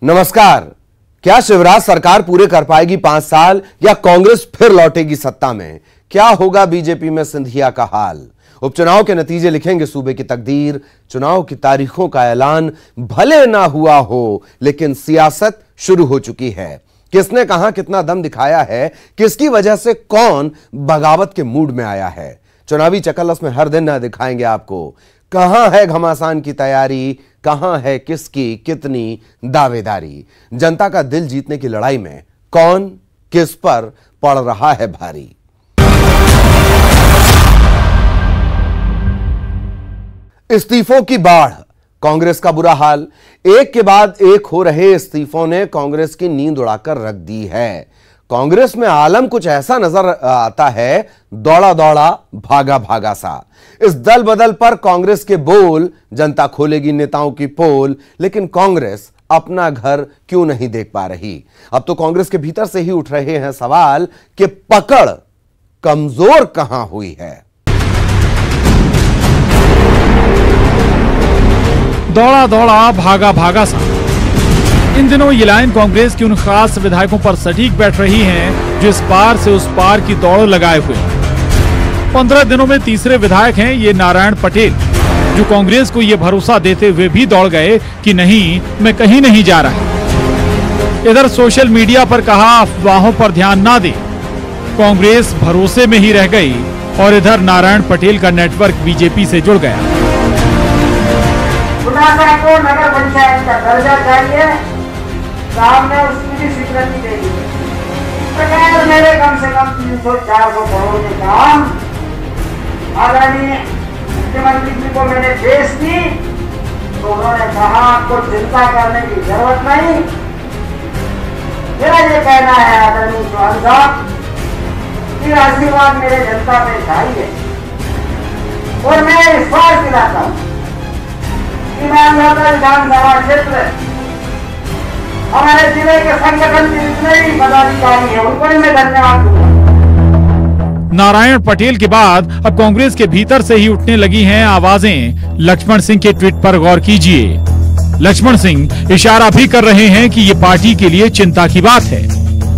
नमस्कार। क्या शिवराज सरकार पूरे कर पाएगी 5 साल या कांग्रेस फिर लौटेगी सत्ता में? क्या होगा बीजेपी में सिंधिया का हाल? उपचुनाव के नतीजे लिखेंगे सूबे की तकदीर। चुनाव की तारीखों का ऐलान भले ना हुआ हो, लेकिन सियासत शुरू हो चुकी है। किसने कहां कितना दम दिखाया है, किसकी वजह से कौन बगावत के मूड में आया है, चुनावी चकल्लस में हर दिन न दिखाएंगे आपको। कहां है घमासान की तैयारी, कहां है किसकी कितनी दावेदारी। जनता का दिल जीतने की लड़ाई में कौन किस पर पड़ रहा है भारी। इस्तीफों की बाढ़, कांग्रेस का बुरा हाल। एक के बाद एक हो रहे इस्तीफों ने कांग्रेस की नींद उड़ाकर रख दी है। कांग्रेस में आलम कुछ ऐसा नजर आता है, दौड़ा दौड़ा भागा भागा सा। इस दल बदल पर कांग्रेस के बोल, जनता खोलेगी नेताओं की पोल, लेकिन कांग्रेस अपना घर क्यों नहीं देख पा रही। अब तो कांग्रेस के भीतर से ही उठ रहे हैं सवाल कि पकड़ कमजोर कहां हुई है। दौड़ा दौड़ा भागा भागा सा। इन दिनों ये लाइन कांग्रेस के उन खास विधायकों पर सटीक बैठ रही हैं जो इस पार से उस पार की दौड़ लगाए हुए। 15 दिनों में तीसरे विधायक हैं ये नारायण पटेल, जो कांग्रेस को ये भरोसा देते हुए भी दौड़ गए कि नहीं, मैं कहीं नहीं जा रहा। इधर सोशल मीडिया पर कहा अफवाहों पर ध्यान ना दे, कांग्रेस भरोसे में ही रह गई। और इधर नारायण पटेल का नेटवर्क बीजेपी से जुड़ गया। को नगर पंचायत का दर्जा चाहिए, सामने उसकी भी स्वीकृति देगी। बगैर मेरे कम से कम 300-400 करोड़ के काम आदरणीय मुख्यमंत्री जी को मैंने पेश की, तो उन्होंने कहा आपको चिंता करने की जरूरत नहीं। मेरा ये कहना है आदरणीय चौहान साहब कि आशीर्वाद मेरे जनता पे चाहिए और मैं विश्वास दिलाता हूँ कि मैं विधानसभा क्षेत्र हमारे जिले के संगठन के जितने भी पदाधिकारी हैं उनको भी मैं धन्यवाद दूंगा। नारायण पटेल के बाद अब कांग्रेस के भीतर से ही उठने लगी हैं आवाजें। लक्ष्मण सिंह के ट्वीट पर गौर कीजिए। लक्ष्मण सिंह इशारा भी कर रहे हैं कि ये पार्टी के लिए चिंता की बात है।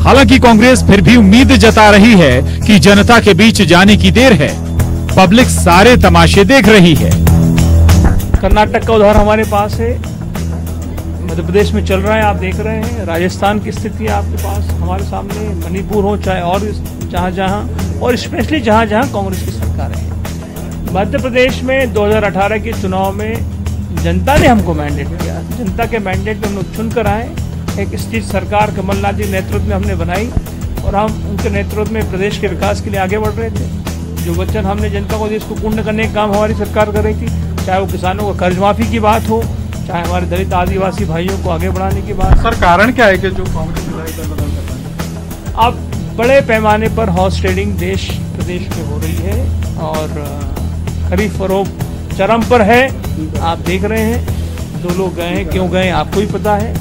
हालांकि कांग्रेस फिर भी उम्मीद जता रही है कि जनता के बीच जाने की देर है। पब्लिक सारे तमाशे देख रही है। कर्नाटक का उदाहरण हमारे पास है, मध्य प्रदेश में चल रहा है, आप देख रहे हैं। राजस्थान की स्थिति आपके पास हमारे सामने, मणिपुर हो चाहे और जहां और स्पेशली जहां कांग्रेस की सरकार है। मध्य प्रदेश में 2018 के चुनाव में जनता ने हमको मैंडेट दिया। जनता के मैंडेट में हम लोग चुनकर आए। एक स्थिर सरकार कमलनाथ जी नेतृत्व में हमने बनाई और हम उनके नेतृत्व में प्रदेश के विकास के लिए आगे बढ़ रहे थे। जो वचन हमने जनता को दिए उसको पूर्ण करने का काम हमारी सरकार कर रही थी, चाहे वो किसानों को कर्ज माफी की बात हो, चाहे हमारे दलित आदिवासी भाइयों को आगे बढ़ाने की बात। सर, कारण क्या है कि जो कांग्रेस विधायक दल बदल कर अब बड़े पैमाने पर हॉर्स ट्रेडिंग देश प्रदेश में हो रही है और खरीद फरोख्त चरम पर है। आप देख रहे हैं 2 लोग गए हैं, क्यों गए आपको भी पता है।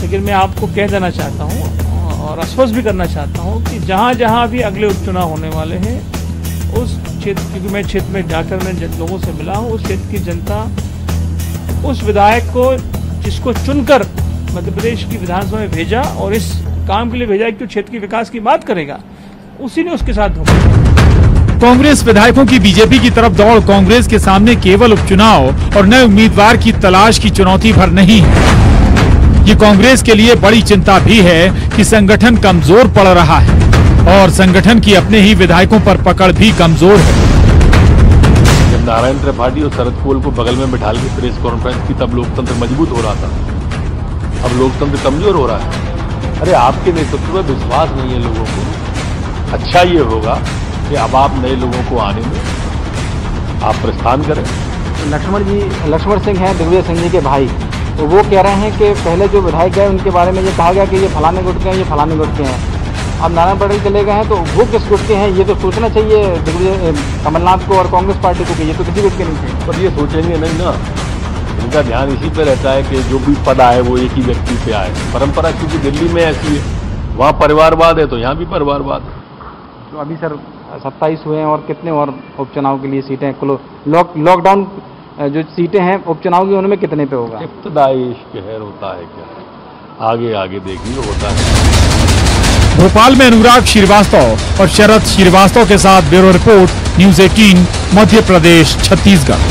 लेकिन मैं आपको कह देना चाहता हूँ और आश्वस्त भी करना चाहता हूँ कि जहाँ जहाँ भी अगले उपचुनाव होने वाले हैं उस क्षेत्र, क्योंकि मैं क्षेत्र में जाकर मैं लोगों से मिला हूँ, उस क्षेत्र की जनता उस विधायक को जिसको चुनकर मध्य प्रदेश की विधानसभा में भेजा और इस काम के लिए भेजा कि क्षेत्र के विकास की बात करेगा, उसी ने उसके साथ धोखा। कांग्रेस विधायकों की बीजेपी की तरफ दौड़ कांग्रेस के सामने केवल उपचुनाव और नए उम्मीदवार की तलाश की चुनौती भर नहीं है। ये कांग्रेस के लिए बड़ी चिंता भी है कि संगठन कमजोर पड़ रहा है और संगठन की अपने ही विधायकों पर पकड़ भी कमजोर है। जब नारायण त्रिपाठी और शरद कोल को बगल में बिठा के प्रेस कॉन्फ्रेंस की, तब लोकतंत्र मजबूत हो रहा था। अब लोकतंत्र कमजोर हो रहा है। अरे आपके नेतृत्व में विश्वास नहीं है लोगों को। अच्छा ये होगा कि अब आप नए लोगों को आने में आप प्रस्थान करें। लक्ष्मण सिंह हैं दिग्विजय सिंह जी के भाई, तो वो कह रहे हैं कि पहले जो विधायक गए उनके बारे में ये कहा गया कि ये फलाने गुट के हैं, ये फलाने गुट के हैं। अब नारायण पटेल चले गए हैं तो वो किस गुट के हैं ये तो सोचना चाहिए दिग्विजय कमलनाथ को और कांग्रेस पार्टी को कि ये तो किसी गुट के नहीं थे। पर ये सोचेंगे नहीं ना, इनका ध्यान इसी पे रहता है कि जो भी पद आए वो एक ही व्यक्ति पे आए। परंपरा क्योंकि दिल्ली में ऐसी है, वहाँ परिवारवाद है तो यहाँ भी परिवारवाद है। तो अभी सर 27 हुए हैं और कितने और उपचुनाव के लिए सीटें लॉकडाउन जो सीटें हैं उपचुनाव की उनमें कितने पे होगा? इब्तदाई कहर होता है क्या, आगे आगे देखिए होता है। भोपाल में अनुराग श्रीवास्तव और शरद श्रीवास्तव के साथ bureau report, news 18, Madhya Pradesh, Chhattisgarh.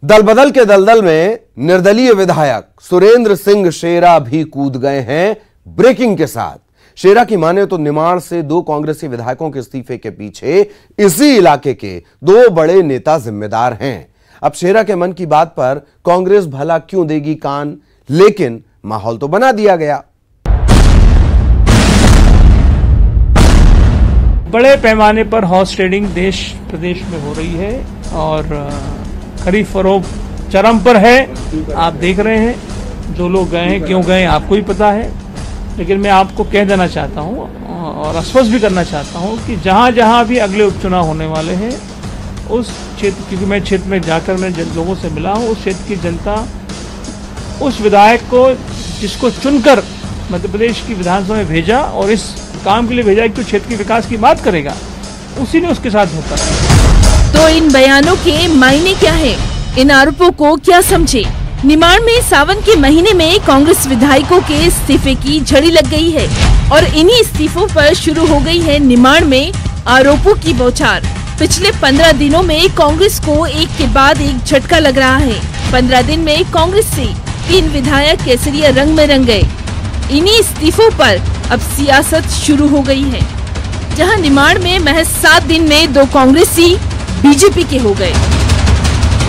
दल बदल के दलदल में निर्दलीय विधायक सुरेंद्र सिंह शेरा भी कूद गए हैं ब्रेकिंग के साथ। शेरा की माने तो निमाड़ से 2 कांग्रेसी विधायकों के इस्तीफे के पीछे इसी इलाके के 2 बड़े नेता जिम्मेदार हैं। अब शेरा के मन की बात पर कांग्रेस भला क्यों देगी कान, लेकिन माहौल तो बना दिया गया। बड़े पैमाने पर हॉर्स ट्रेडिंग देश प्रदेश में हो रही है और खरीद फरोख्त चरम पर है। आप देख रहे हैं, जो लोग गए हैं, क्यों गए आपको भी पता है। लेकिन मैं आपको कह देना चाहता हूं और आश्वस्त भी करना चाहता हूं कि जहां जहां भी अगले उपचुनाव होने वाले हैं, उस क्षेत्र, क्योंकि मैं क्षेत्र में जाकर मैं लोगों से मिला हूं, उस क्षेत्र की जनता उस विधायक को जिसको चुनकर मध्य प्रदेश की विधानसभा में भेजा और इस काम के लिए भेजा कि क्षेत्र के विकास की बात करेगा, उसी ने उसके साथ धोखा किया। तो इन बयानों के मायने क्या है, इन आरोपों को क्या समझे। निमाड़ में सावन के महीने में कांग्रेस विधायकों के इस्तीफे की झड़ी लग गई है और इन्हीं इस्तीफों पर शुरू हो गई है निमाड़ में आरोपों की बौछार। पिछले 15 दिनों में कांग्रेस को एक के बाद एक झटका लग रहा है। 15 दिन में कांग्रेस से 3 विधायक केसरिया रंग में रंग गए। इन्हीं इस्तीफों पर अब सियासत शुरू हो गई है, जहां निमाड़ में महज 7 दिन में 2 कांग्रेसी बीजेपी के हो गए।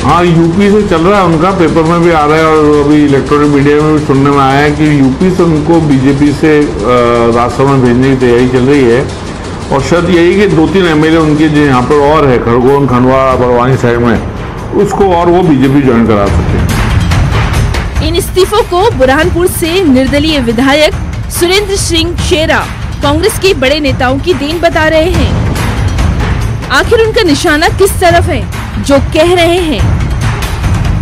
हाँ, यूपी से चल रहा है उनका, पेपर में भी आ रहा है और अभी इलेक्ट्रॉनिक मीडिया में भी सुनने में आया है कि यूपी से उनको बीजेपी से राज्यसभा में भेजने की तैयारी चल रही है। और शर्त यही कि 2-3 एमएलए उनके जो यहाँ पर और है, खरगोन, खंडवा, बड़वानी साइड में, उसको और वो बीजेपी ज्वाइन करा सके। इन इस्तीफों को बुरहानपुर से निर्दलीय विधायक सुरेंद्र सिंह शेरा कांग्रेस के बड़े नेताओं की देन बता रहे हैं। आखिर उनका निशाना किस तरफ है, जो कह रहे हैं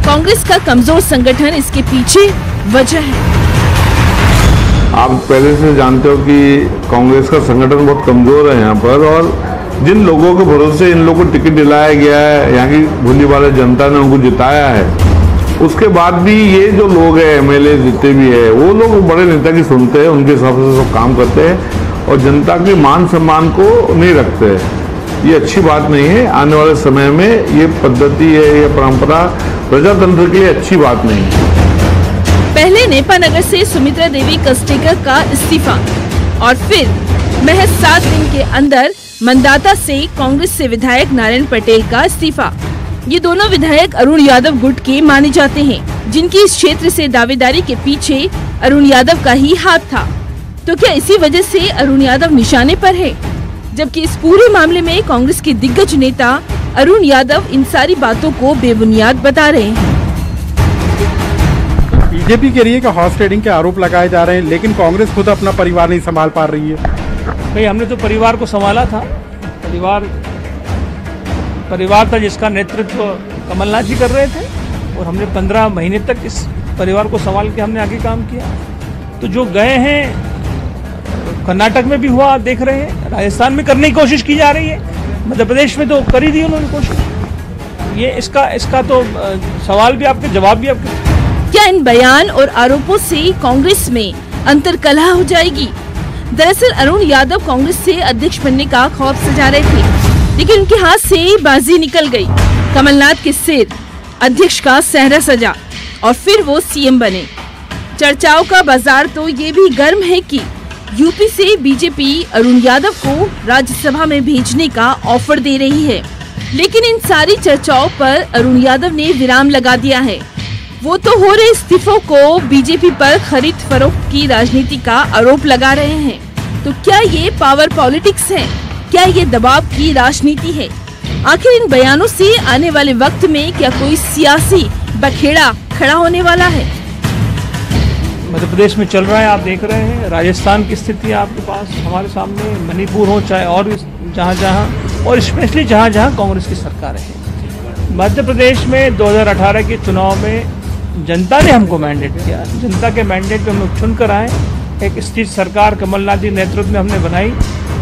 कांग्रेस का कमजोर संगठन इसके पीछे वजह है। आप पहले से जानते हो कि कांग्रेस का संगठन बहुत कमजोर है यहाँ पर, और जिन लोगों के भरोसे इन लोगों को टिकट दिलाया गया है, यहाँ की भोली भाली जनता ने उनको जिताया है, उसके बाद भी ये जो लोग हैं, एमएलए जितने भी है, वो लोग बड़े नेता की सुनते हैं, उनके हिसाब से सब काम करते हैं और जनता के मान सम्मान को नहीं रखते हैं। ये अच्छी बात नहीं है। आने वाले समय में ये पद्धति है, ये परंपरा प्रजातंत्र के लिए अच्छी बात नहीं है। पहले नेपानगर से सुमित्रा देवी कस्टेकर का इस्तीफा और फिर महज 7 दिन के अंदर मंदाता से कांग्रेस से विधायक नारायण पटेल का इस्तीफा। ये दोनों विधायक अरुण यादव गुट के माने जाते हैं, जिनकी इस क्षेत्र से दावेदारी के पीछे अरुण यादव का ही हाथ था। तो क्या इसी वजह से अरुण यादव निशाने पर है, जबकि इस पूरे मामले में कांग्रेस के दिग्गज नेता अरुण यादव इन सारी बातों को बेबुनियाद बता रहे हैं। बीजेपी के लिए हॉर्स ट्रेडिंग के आरोप लगाए जा रहे हैं, लेकिन कांग्रेस खुद अपना परिवार नहीं संभाल पा रही है। भाई, हमने तो परिवार को संभाला था। परिवार था जिसका नेतृत्व कमलनाथ जी कर रहे थे और हमने 15 महीने तक इस परिवार को संभाल के हमने आगे काम किया। तो जो गए हैं, कर्नाटक में भी हुआ, आप देख रहे हैं, राजस्थान में करने की कोशिश की जा रही है, मध्य प्रदेश में तो कर ही दी उन्होंने कोशिश। ये इसका तो सवाल भी आपके, जवाब भी आपके। क्या इन बयान और आरोपों से कांग्रेस में अंतर्कलह हो जाएगी? दरअसल अरुण यादव कांग्रेस से अध्यक्ष बनने का ख्वाब सजा रहे थे, लेकिन उनके हाथ से बाजी निकल गई। कमलनाथ के सिर अध्यक्ष का सेहरा सजा और फिर वो सीएम बने। चर्चाओं का बाजार तो ये भी गर्म है कि यूपी से बीजेपी अरुण यादव को राज्यसभा में भेजने का ऑफर दे रही है, लेकिन इन सारी चर्चाओं पर अरुण यादव ने विराम लगा दिया है। वो तो हो रहे इस्तीफों को बीजेपी पर खरीद फरोख्त की राजनीति का आरोप लगा रहे हैं। तो क्या ये पावर पॉलिटिक्स है? क्या ये दबाव की राजनीति है? आखिर इन बयानों से आने वाले वक्त में क्या कोई सियासी बखेड़ा खड़ा होने वाला है? मध्य प्रदेश में चल रहा है, आप देख रहे हैं। राजस्थान की स्थिति आपके पास हमारे सामने, मणिपुर हो चाहे और जहाँ और स्पेशली जहाँ कांग्रेस की सरकार है। मध्य प्रदेश में 2018 के चुनाव में जनता ने हमको मैंडेट किया। जनता के मैंडेट पे हम लोग चुन कर आए। एक स्थिर सरकार कमलनाथ जी नेतृत्व में हमने बनाई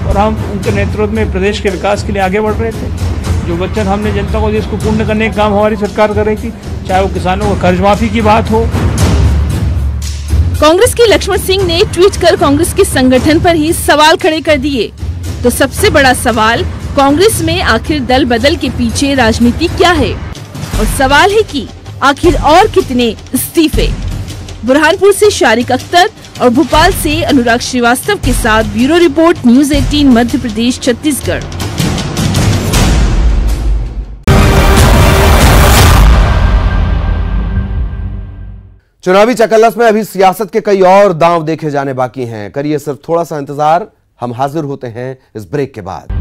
और हम उनके नेतृत्व में प्रदेश के विकास के लिए आगे बढ़ रहे थे। जो वचन हमने जनता को दिए इसको पूर्ण करने का काम हमारी सरकार कर रही थी, चाहे वो किसानों को कर्ज माफी की बात हो। कांग्रेस के लक्ष्मण सिंह ने ट्वीट कर कांग्रेस के संगठन पर ही सवाल खड़े कर दिए। तो सबसे बड़ा सवाल, कांग्रेस में आखिर दल बदल के पीछे राजनीति क्या है? और सवाल है कि आखिर और कितने इस्तीफे? बुरहानपुर से शारिक अख्तर और भोपाल से अनुराग श्रीवास्तव के साथ bureau report, news 18 Madhya Pradesh Chhattisgarh. चुनावी चकल्लस में अभी सियासत के कई और दांव देखे जाने बाकी हैं। करिए सिर्फ थोड़ा सा इंतजार, हम हाजिर होते हैं इस ब्रेक के बाद।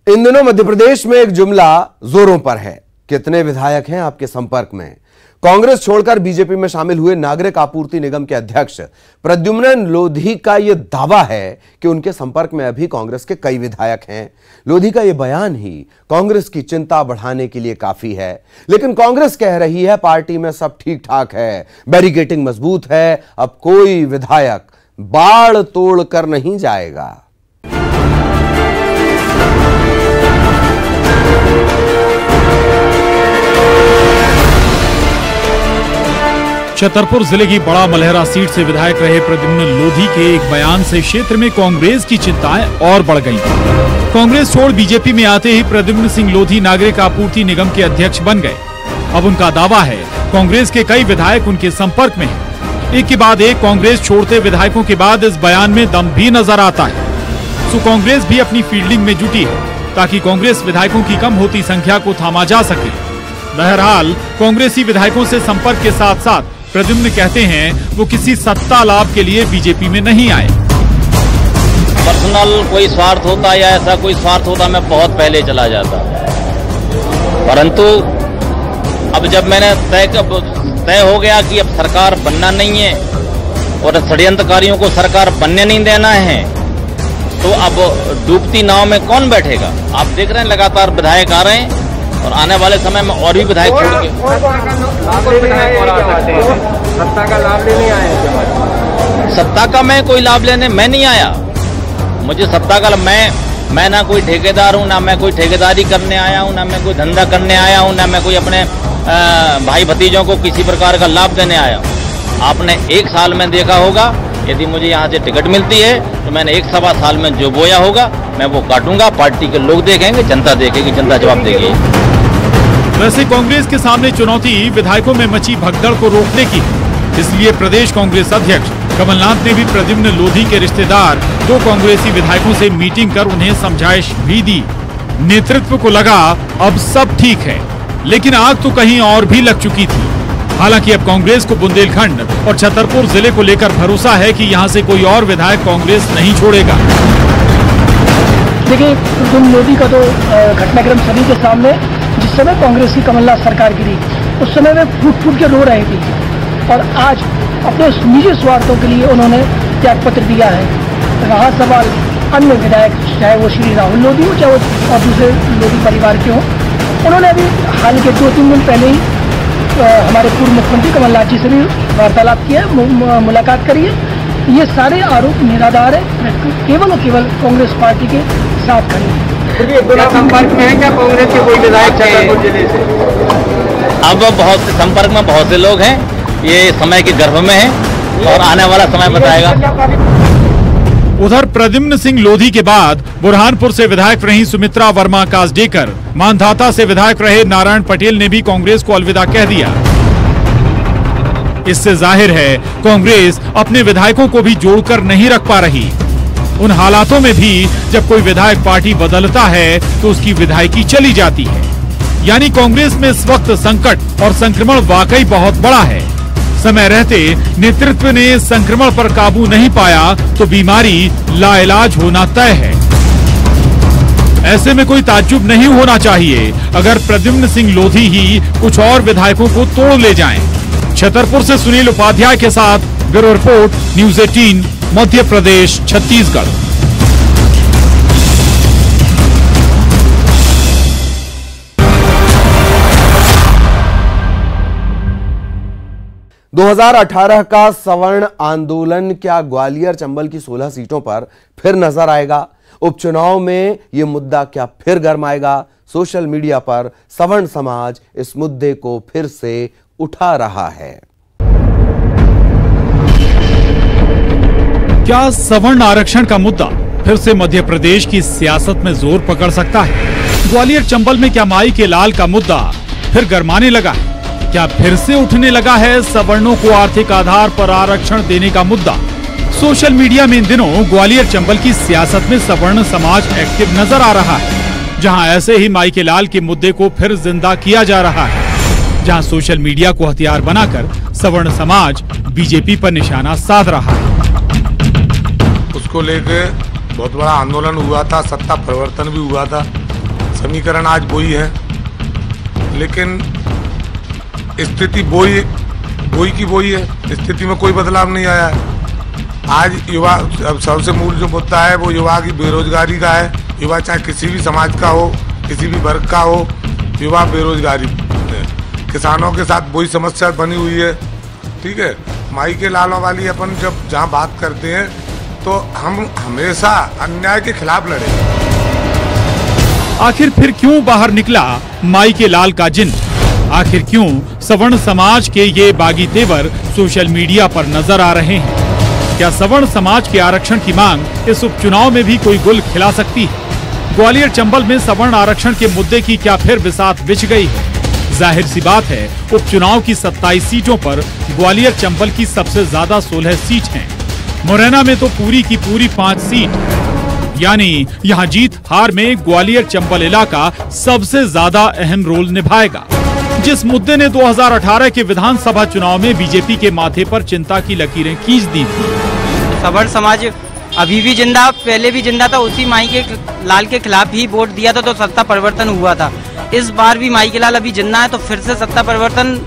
इन दिनों मध्य प्रदेश में एक जुमला जोरों पर है। कितने विधायक हैं आपके संपर्क में? कांग्रेस छोड़कर बीजेपी में शामिल हुए नागरिक आपूर्ति निगम के अध्यक्ष प्रद्युम्न लोधी का यह दावा है कि उनके संपर्क में अभी कांग्रेस के कई विधायक हैं। लोधी का यह बयान ही कांग्रेस की चिंता बढ़ाने के लिए काफी है। लेकिन कांग्रेस कह रही है पार्टी में सब ठीक ठाक है, बैरिकेडिंग मजबूत है, अब कोई विधायक बाड़ तोड़ कर नहीं जाएगा। छतरपुर जिले की बड़ा मलहरा सीट से विधायक रहे प्रद्युम्न लोधी के एक बयान से क्षेत्र में कांग्रेस की चिंताएं और बढ़ गईं। कांग्रेस छोड़ बीजेपी में आते ही प्रद्युम्न सिंह लोधी नागरिक आपूर्ति निगम के अध्यक्ष बन गए। अब उनका दावा है कांग्रेस के कई विधायक उनके संपर्क में हैं। एक के बाद एक कांग्रेस छोड़ते विधायकों के बाद इस बयान में दम भी नजर आता है। सो कांग्रेस भी अपनी फील्डिंग में जुटी है ताकि कांग्रेस विधायकों की कम होती संख्या को थामा जा सके। बहरहाल कांग्रेसी विधायकों से संपर्क के साथ साथ प्रद्युम्न कहते हैं वो किसी सत्ता लाभ के लिए बीजेपी में नहीं आए। पर्सनल कोई स्वार्थ होता या ऐसा कोई स्वार्थ होता मैं बहुत पहले चला जाता, परंतु अब जब मैंने तय हो गया कि अब सरकार बनना नहीं है और षड्यंत्रकारियों को सरकार बनने नहीं देना है, तो अब डूबती नाव में कौन बैठेगा? आप देख रहे हैं लगातार विधायक आ रहे हैं और आने वाले समय में और भी विधायक छोड़ के सत्ता का लाभ लेने आए। सत्ता का मैं कोई लाभ लेने मैं नहीं आया। मुझे सत्ता का मैं ना कोई ठेकेदार हूँ, ना मैं कोई ठेकेदारी करने आया हूँ, ना मैं कोई धंधा करने आया हूँ, ना मैं कोई अपने भाई भतीजों को किसी प्रकार का लाभ देने आया हूँ। आपने एक साल में देखा होगा, यदि मुझे यहाँ से टिकट मिलती है तो मैंने 1-1.25 साल में जो बोया होगा मैं वो काटूंगा। पार्टी के लोग देखेंगे, जनता देखेगी, जनता जवाब देगी। वैसे कांग्रेस के सामने चुनौती विधायकों में मची भगदड़ को रोकने की, इसलिए प्रदेश कांग्रेस अध्यक्ष कमलनाथ ने भी प्रद्युम्न लोधी के रिश्तेदार 2 कांग्रेसी विधायकों से मीटिंग कर उन्हें समझाइश भी दी। नेतृत्व को लगा अब सब ठीक है, लेकिन आग तो कहीं और भी लग चुकी थी। हालांकि अब कांग्रेस को बुंदेलखंड और छतरपुर जिले को लेकर भरोसा है कि यहां से कोई और विधायक कांग्रेस नहीं छोड़ेगा। देखिए, प्रद्युम्न लोधी का तो घटनाक्रम सभी के सामने, जिस समय कांग्रेस की कमलनाथ सरकार गिरी उस समय वे फूट फूट के रो रहे थे और आज अपने निजी स्वार्थों के लिए उन्होंने त्यागपत्र दिया है। रहा सवाल अन्य विधायक, चाहे वो श्री राहुल लोधी हो, चाहे वो दूसरे लोधी परिवार के हों, उन्होंने अभी हाल के 2-3 दिन पहले ही हमारे पूर्व मुख्यमंत्री कमलनाथ जी से भी वार्तालाप किया, मुलाकात करी है। ये सारे आरोप निराधार है, केवल और केवल कांग्रेस पार्टी के साथ खड़े हैं। संपर्क में है क्या कांग्रेस के कोई विधायक छतरपुर जिले से? अब बहुत संपर्क में बहुत से लोग हैं, ये समय के गर्भ में है और आने वाला समय बताएगा। उधर प्रद्युम्न सिंह लोधी के बाद बुरहानपुर से विधायक रही सुमित्रा वर्मा कासडेकर, मांधाता से विधायक रहे नारायण पटेल ने भी कांग्रेस को अलविदा कह दिया। इससे जाहिर है कांग्रेस अपने विधायकों को भी जोड़कर नहीं रख पा रही। उन हालातों में भी जब कोई विधायक पार्टी बदलता है तो उसकी विधायकी चली जाती है। यानी कांग्रेस में इस वक्त संकट और संक्रमण वाकई बहुत बड़ा है। समय रहते नेतृत्व ने संक्रमण पर काबू नहीं पाया तो बीमारी लाइलाज होना तय है। ऐसे में कोई ताज्जुब नहीं होना चाहिए अगर प्रद्युम्न सिंह लोधी ही कुछ और विधायकों को तोड़ ले जाएं। छतरपुर से सुनील उपाध्याय के साथ bureau report, news 18 Madhya Pradesh Chhattisgarh. दो 2018 का सवर्ण आंदोलन क्या ग्वालियर चंबल की 16 सीटों पर फिर नजर आएगा? उपचुनाव में यह मुद्दा क्या फिर गरमाएगा? सोशल मीडिया पर सवर्ण समाज इस मुद्दे को फिर से उठा रहा है। क्या सवर्ण आरक्षण का मुद्दा फिर से मध्य प्रदेश की सियासत में जोर पकड़ सकता है? ग्वालियर चंबल में क्या माई के लाल का मुद्दा फिर गरमाने लगा है? क्या फिर से उठने लगा है सवर्णों को आर्थिक आधार पर आरक्षण देने का मुद्दा? सोशल मीडिया में इन दिनों ग्वालियर चंबल की सियासत में सवर्ण समाज एक्टिव नजर आ रहा है, जहां ऐसे ही माई के लाल के मुद्दे को फिर जिंदा किया जा रहा है, जहां सोशल मीडिया को हथियार बनाकर सवर्ण समाज बीजेपी पर निशाना साध रहा है। उसको लेकर बहुत बड़ा आंदोलन हुआ था, सत्ता परिवर्तन भी हुआ था, समीकरण आज वही है, लेकिन स्थिति वही की वही है, स्थिति में कोई बदलाव नहीं आया है। आज युवा, अब सबसे मूल जो मुद्दा है वो युवा की बेरोजगारी का है। युवा चाहे किसी भी समाज का हो, किसी भी वर्ग का हो, युवा बेरोजगारी, किसानों के साथ वही समस्या बनी हुई है। ठीक है, माई के लालों वाली अपन जब जहाँ बात करते हैं तो हम हमेशा अन्याय के खिलाफ लड़े। आखिर फिर क्यों बाहर निकला माई के लाल का जिन? आखिर क्यों सवर्ण समाज के ये बागी तेवर सोशल मीडिया पर नजर आ रहे हैं? क्या सवर्ण समाज के आरक्षण की मांग इस उपचुनाव में भी कोई गुल खिला सकती है? ग्वालियर चंबल में सवर्ण आरक्षण के मुद्दे की क्या फिर बिसात बिछ गई है? जाहिर सी बात है, उपचुनाव की 27 सीटों पर ग्वालियर चंबल की सबसे ज्यादा 16 सीट हैं। मुरैना में तो पूरी की पूरी 5 सीट, यानी यहाँ जीत हार में ग्वालियर चंबल इलाका सबसे ज्यादा अहम रोल निभाएगा। जिस मुद्दे ने 2018 के विधानसभा चुनाव में बीजेपी के माथे पर चिंता की लकीरें खींच दी थी। सवर्ण समाज अभी भी जिंदा, पहले भी जिंदा था, उसी माई के लाल के खिलाफ ही वोट दिया था तो सत्ता परिवर्तन हुआ था। इस बार भी माई के लाल अभी जिंदा है तो फिर से सत्ता परिवर्तन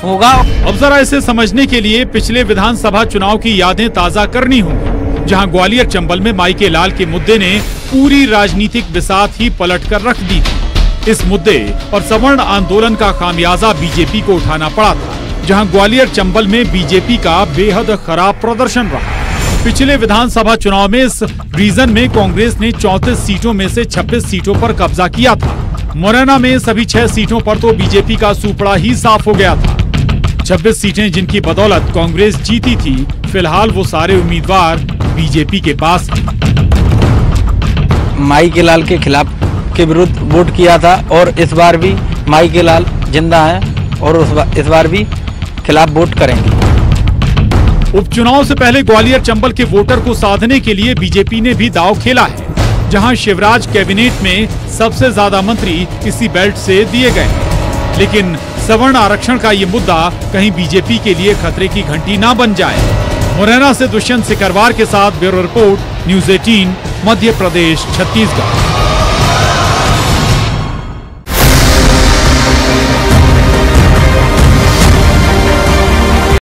होगा। अब जरा इसे समझने के लिए पिछले विधानसभा चुनाव की यादें ताजा करनी होंगी, जहां ग्वालियर चंबल में माई के लाल के मुद्दे ने पूरी राजनीतिक बिसात ही पलट कर रख दी थी। इस मुद्दे और सवर्ण आंदोलन का खामियाजा बीजेपी को उठाना पड़ा था, जहां ग्वालियर चंबल में बीजेपी का बेहद खराब प्रदर्शन रहा। पिछले विधानसभा चुनाव में इस रीजन में कांग्रेस ने 34 सीटों में से 26 सीटों पर कब्जा किया था। मुरैना में सभी 6 सीटों पर तो बीजेपी का सुपड़ा ही साफ हो गया था। 26 सीटें जिनकी बदौलत कांग्रेस जीती थी, फिलहाल वो सारे उम्मीदवार बीजेपी के पास हैं। माई के लाल के खिलाफ के विरुद्ध वोट किया था और इस बार भी माई के लाल जिंदा हैं और इस बार भी खिलाफ वोट करेंगे। उपचुनाव से पहले ग्वालियर चंबल के वोटर को साधने के लिए बीजेपी ने भी दांव खेला है, जहां शिवराज कैबिनेट में सबसे ज्यादा मंत्री इसी बेल्ट से दिए गए। लेकिन सवर्ण आरक्षण का ये मुद्दा कहीं बीजेपी के लिए खतरे की घंटी ना बन जाए। मुरैना से दुष्यंत सिकरवार के साथ bureau report, news 18, Madhya Pradesh, Chhattisgarh.